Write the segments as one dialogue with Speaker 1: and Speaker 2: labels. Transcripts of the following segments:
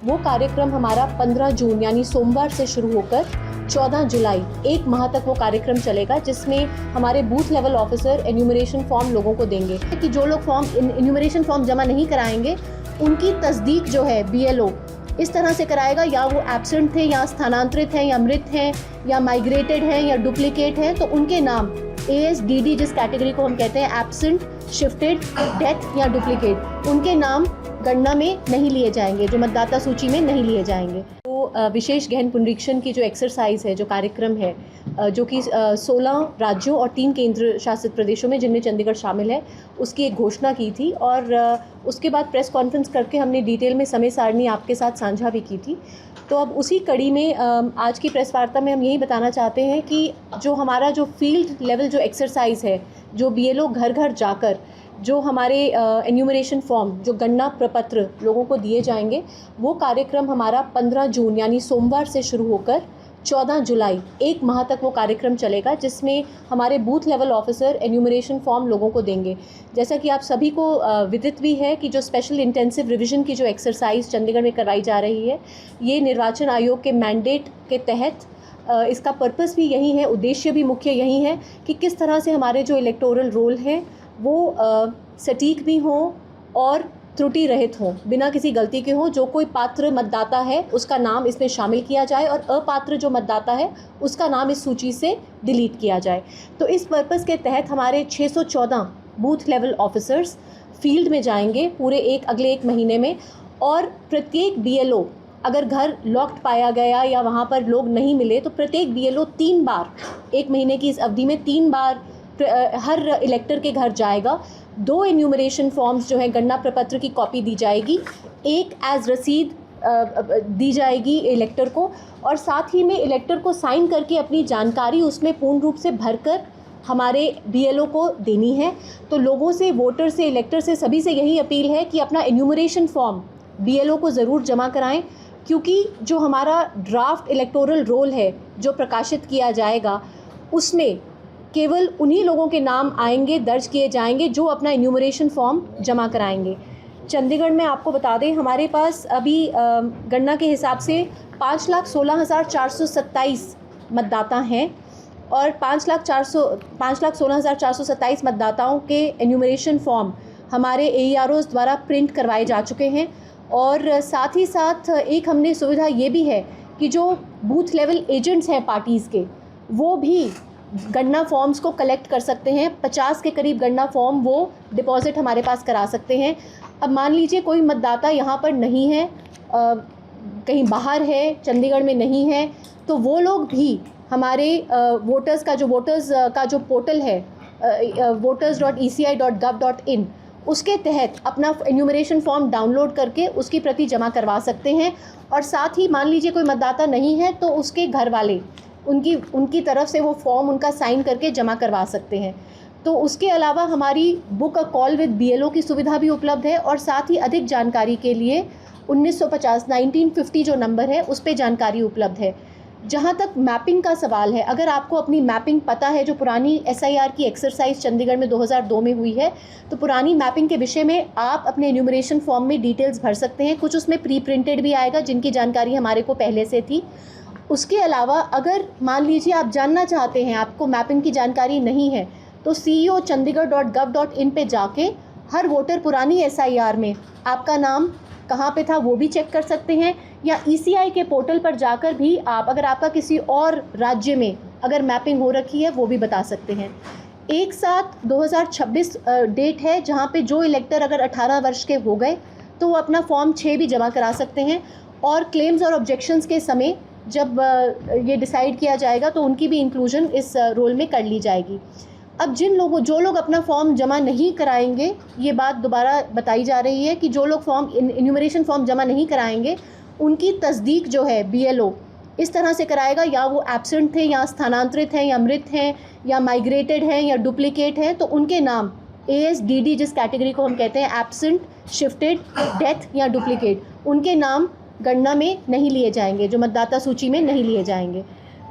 Speaker 1: वो कार्यक्रम हमारा 15 जून यानी सोमवार से शुरू होकर 14 जुलाई 1 माह तक वो कार्यक्रम चलेगा, जिसमें हमारे booth level officer enumeration form लोगों को देंगे कि जो लोग एन्यूमरेशन फॉर्म जमा नहीं कराएंगे उनकी तस्दीक जो है BLO इस तरह से कराएगा, या वो एब्सेंट थे या स्थानांतरित हैं या मृत हैं या माइग्रेटेड हैं या डुप्लीकेट हैं, तो उनके नाम ASDD जिस कैटेगरी को हम कहते हैं एब्सेंट, शिफ्टेड, डेथ या डुप्लीकेट, उनके नाम गणना में नहीं लिए जाएंगे, जो मतदाता सूची में नहीं लिए जाएंगे। तो विशेष गहन पुनरीक्षण की जो एक्सरसाइज है, जो कार्यक्रम है, जो कि 16 राज्यों और 3 केंद्र शासित प्रदेशों में जिनमें चंडीगढ़ शामिल है, उसकी एक घोषणा की थी और उसके बाद प्रेस कॉन्फ्रेंस करके हमने डिटेल में समय सारणी आपके साथ साझा भी की थी। तो अब उसी कड़ी में आज की प्रेस वार्ता में हम यही बताना चाहते हैं कि जो हमारा जो फील्ड लेवल जो एक्सरसाइज है, जो BLO घर घर जाकर जो हमारे एन्यूमरेशन फॉर्म, जो गणना प्रपत्र लोगों को दिए जाएंगे, वो कार्यक्रम हमारा 15 जून यानी सोमवार से शुरू होकर 14 जुलाई 1 माह तक वो कार्यक्रम चलेगा, जिसमें हमारे booth level officer enumeration form लोगों को देंगे। जैसा कि आप सभी को विदित भी है कि जो स्पेशल इंटेंसिव रिवीजन की जो एक्सरसाइज चंडीगढ़ में करवाई जा रही है, ये निर्वाचन आयोग के मैंडेट के तहत इसका पर्पस भी यही है, उद्देश्य भी मुख्य यही है कि किस तरह से हमारे जो इलेक्टोरल रोल हैं वो सटीक भी हों और त्रुटि रहित हों, बिना किसी गलती के हों। जो कोई पात्र मतदाता है उसका नाम इसमें शामिल किया जाए और अपात्र जो मतदाता है उसका नाम इस सूची से डिलीट किया जाए। तो इस पर्पस के तहत हमारे 614 बूथ लेवल ऑफिसर्स फील्ड में जाएंगे पूरे अगले एक महीने में, और प्रत्येक BLO अगर घर लॉक्ड पाया गया या वहाँ पर लोग नहीं मिले तो प्रत्येक BLO 3 बार, एक महीने की इस अवधि में 3 बार हर इलेक्टर के घर जाएगा। 2 एन्यूमरेशन फॉर्म्स जो है गणना प्रपत्र की कॉपी दी जाएगी, एक एज रसीद दी जाएगी इलेक्टर को, और साथ ही में इलेक्टर को साइन करके अपनी जानकारी उसमें पूर्ण रूप से भरकर हमारे BLO को देनी है। तो लोगों से, वोटर से, इलेक्टर से, सभी से यही अपील है कि अपना एन्यूमरेशन फॉर्म BLO को ज़रूर जमा कराएं, क्योंकि जो हमारा ड्राफ्ट इलेक्टोरल रोल है जो प्रकाशित किया जाएगा, उसमें केवल उन्हीं लोगों के नाम आएंगे, दर्ज किए जाएंगे जो अपना एन्यूमरेशन फॉर्म जमा कराएंगे। चंडीगढ़ में आपको बता दें, हमारे पास अभी गणना के हिसाब से 5,16,427 मतदाता हैं और 5,16,427 मतदाताओं के एन्यूमरेशन फॉर्म हमारे AEROs द्वारा प्रिंट करवाए जा चुके हैं। और साथ ही साथ एक हमने सुविधा ये भी है कि जो बूथ लेवल एजेंट्स हैं पार्टीज़ के, वो भी गणना फॉर्म्स को कलेक्ट कर सकते हैं। 50 के करीब गणना फॉर्म वो डिपॉजिट हमारे पास करा सकते हैं। अब मान लीजिए कोई मतदाता यहाँ पर नहीं है, कहीं बाहर है, चंडीगढ़ में नहीं है, तो वो लोग भी हमारे वोटर्स का जो पोर्टल है voters.eci.gov.in, उसके तहत अपना एन्यूमरेशन फॉर्म डाउनलोड करके उसकी प्रति जमा करवा सकते हैं। और साथ ही मान लीजिए कोई मतदाता नहीं है तो उसके घर वाले उनकी तरफ से वो फॉर्म उनका साइन करके जमा करवा सकते हैं। तो उसके अलावा हमारी book a call with BLO की सुविधा भी उपलब्ध है, और साथ ही अधिक जानकारी के लिए 1950 जो नंबर है उस पर जानकारी उपलब्ध है। जहाँ तक मैपिंग का सवाल है, अगर आपको अपनी मैपिंग पता है, जो पुरानी SIR की एक्सरसाइज चंडीगढ़ में 2002 में हुई है, तो पुरानी मैपिंग के विषय में आप अपने एन्यूमरेशन फॉर्म में डिटेल्स भर सकते हैं। कुछ उसमें प्री प्रिंटेड भी आएगा जिनकी जानकारी हमारे को पहले से थी। उसके अलावा अगर मान लीजिए आप जानना चाहते हैं, आपको मैपिंग की जानकारी नहीं है, तो ceo.chandigarh.gov.in पे जाके हर वोटर पुरानी SIR में आपका नाम कहाँ पे था वो भी चेक कर सकते हैं, या ECI के पोर्टल पर जाकर भी आप, अगर आपका किसी और राज्य में अगर मैपिंग हो रखी है, वो भी बता सकते हैं। 1/7/2026 डेट है जहाँ पे जो इलेक्टर अगर 18 वर्ष के हो गए तो वो अपना फॉर्म 6 भी जमा करा सकते हैं, और क्लेम्स और ऑब्जेक्शंस के समय जब ये डिसाइड किया जाएगा तो उनकी भी इंक्लूजन इस रोल में कर ली जाएगी। अब जो लोग अपना फॉर्म जमा नहीं कराएंगे, ये बात दोबारा बताई जा रही है कि जो लोग एन्यूमरेशन फॉर्म जमा नहीं कराएंगे उनकी तस्दीक जो है BLO इस तरह से कराएगा, या वो एब्सेंट थे या स्थानांतरित हैं या मृत हैं या माइग्रेटेड हैं या डुप्लीकेट हैं, तो उनके नाम ASDD जिस कैटेगरी को हम कहते हैं एब्सेंट, शिफ्टेड, डेथ या डुप्लीकेट, उनके नाम गणना में नहीं लिए जाएंगे, जो मतदाता सूची में नहीं लिए जाएंगे।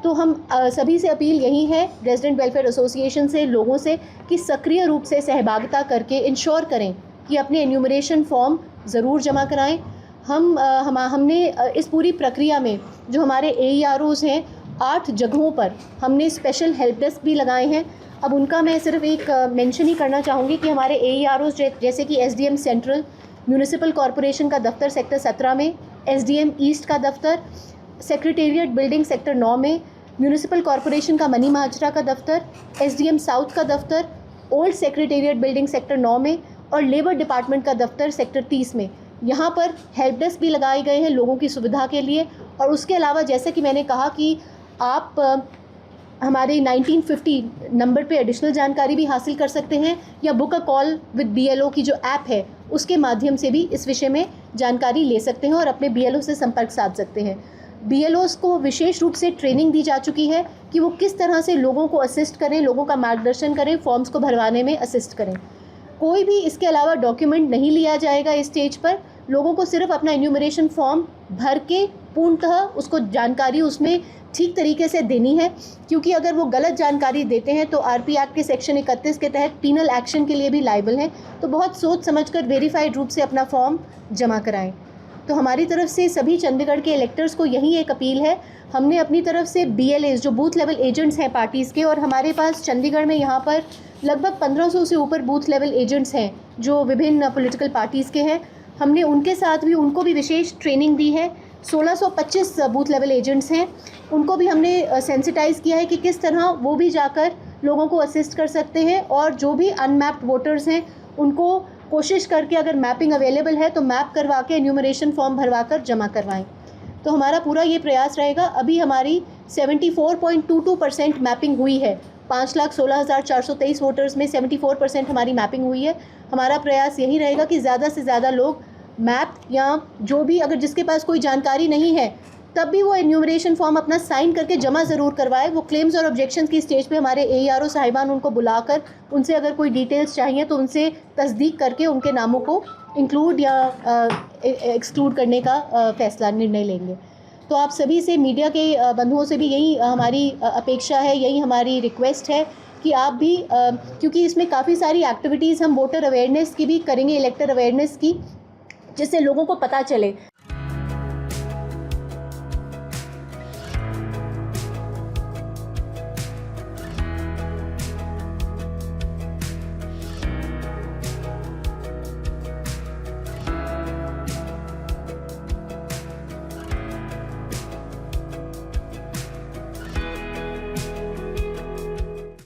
Speaker 1: तो हम सभी से अपील यही है, रेजिडेंट वेलफेयर एसोसिएशन से, लोगों से, कि सक्रिय रूप से सहभागिता करके इंश्योर करें कि अपने एन्यूमरेशन फॉर्म ज़रूर जमा कराएं। हमने इस पूरी प्रक्रिया में जो हमारे AEROs हैं 8 जगहों पर हमने स्पेशल हेल्प डेस्क भी लगाए हैं। अब उनका मैं सिर्फ एक मेंशन ही करना चाहूँगी कि हमारे AEROs जैसे कि SDM सेंट्रल, म्यूनिसिपल कॉरपोरेशन का दफ्तर सेक्टर 17 में, SDM ईस्ट का दफ्तर, सेक्रेटेरिएट बिल्डिंग सेक्टर 9 में, म्यूनिसिपल कॉरपोरेशन का मनी माजरा का दफ्तर, SDM साउथ का दफ्तर, ओल्ड सेक्रेटेरिएट बिल्डिंग सेक्टर 9 में और लेबर डिपार्टमेंट का दफ्तर सेक्टर 30 में। यहाँ पर हेल्प डेस्क भी लगाए गए हैं लोगों की सुविधा के लिए। और उसके अलावा जैसे कि मैंने कहा कि आप हमारे 1950 नंबर पे एडिशनल जानकारी भी हासिल कर सकते हैं या book a call with BLO की जो ऐप है उसके माध्यम से भी इस विषय में जानकारी ले सकते हैं और अपने BLO से संपर्क साध सकते हैं। BLOs को विशेष रूप से ट्रेनिंग दी जा चुकी है कि वो किस तरह से लोगों को असिस्ट करें, लोगों का मार्गदर्शन करें, फॉर्म्स को भरवाने में असिस्ट करें। कोई भी इसके अलावा डॉक्यूमेंट नहीं लिया जाएगा इस स्टेज पर। लोगों को सिर्फ अपना एन्यूमरेशन फॉर्म भर के पूर्णतः उसको जानकारी उसमें ठीक तरीके से देनी है, क्योंकि अगर वो गलत जानकारी देते हैं तो RP एक्ट के सेक्शन 31 के तहत पीनल एक्शन के लिए भी लायबल हैं। तो बहुत सोच समझकर वेरीफाइड रूप से अपना फॉर्म जमा कराएं। तो हमारी तरफ से सभी चंडीगढ़ के इलेक्टर्स को यही एक अपील है। हमने अपनी तरफ से BLAs जो बूथ लेवल एजेंट्स हैं पार्टीज़ के, और हमारे पास चंडीगढ़ में यहाँ पर लगभग 1500 से ऊपर बूथ लेवल एजेंट्स हैं जो विभिन्न पॉलिटिकल पार्टीज़ के हैं। हमने उनके साथ भी उनको भी विशेष ट्रेनिंग दी है। 1625 बूथ लेवल एजेंट्स हैं, उनको भी हमने सेंसिटाइज़ किया है कि किस तरह वो भी जाकर लोगों को असिस्ट कर सकते हैं। और जो भी अनमैप्ड वोटर्स हैं उनको कोशिश करके अगर मैपिंग अवेलेबल है तो मैप करवा के एन्यूमरेशन फॉर्म भरवा कर जमा करवाएं। तो हमारा पूरा ये प्रयास रहेगा। अभी हमारी 74.22% मैपिंग हुई है। 5,16,423 वोटर्स में 74% हमारी मैपिंग हुई है। हमारा प्रयास यही रहेगा कि ज़्यादा से ज़्यादा लोग मैप या जो भी अगर जिसके पास कोई जानकारी नहीं है तब भी वो एन्यूमरेशन फॉर्म अपना साइन करके जमा ज़रूर करवाए। वो क्लेम्स और ऑब्जेक्शंस की स्टेज पे हमारे AERO साहिबान उनको बुलाकर उनसे अगर कोई डिटेल्स चाहिए तो उनसे तस्दीक करके उनके नामों को इंक्लूड या एक्सक्लूड करने का फैसला निर्णय लेंगे। तो आप सभी से, मीडिया के बंधुओं से भी यही हमारी अपेक्षा है, यही हमारी रिक्वेस्ट है कि आप भी क्योंकि इसमें काफ़ी सारी एक्टिविटीज़ हम वोटर अवेयरनेस की भी करेंगे, इलेक्टर अवेयरनेस की, जिससे लोगों को पता चले।